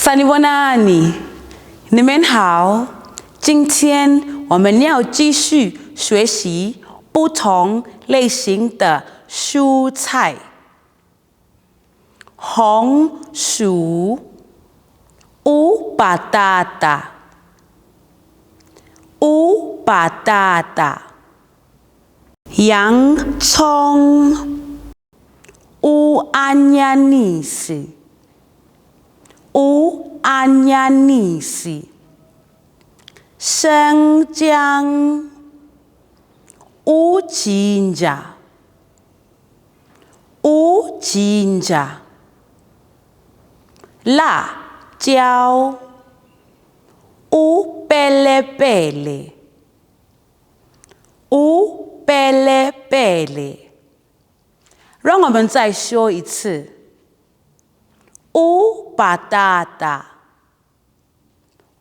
萨尼沃纳尼，你们好。今天我们要继续学习不同类型的蔬菜。红薯、乌巴达达、乌巴达达、洋葱、乌安亚尼斯。乌安亚尼斯、生姜、乌金甲、乌金甲、辣椒、乌贝勒贝勒、乌贝勒贝勒。让我们再说一次。乌巴达达、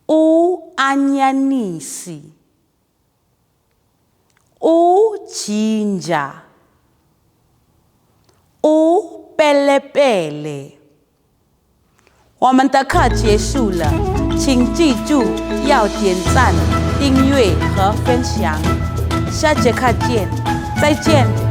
乌安亚尼斯、乌金甲、乌贝勒贝勒。我们的课结束了，请记住要点赞、订阅和分享。下节课见，再见。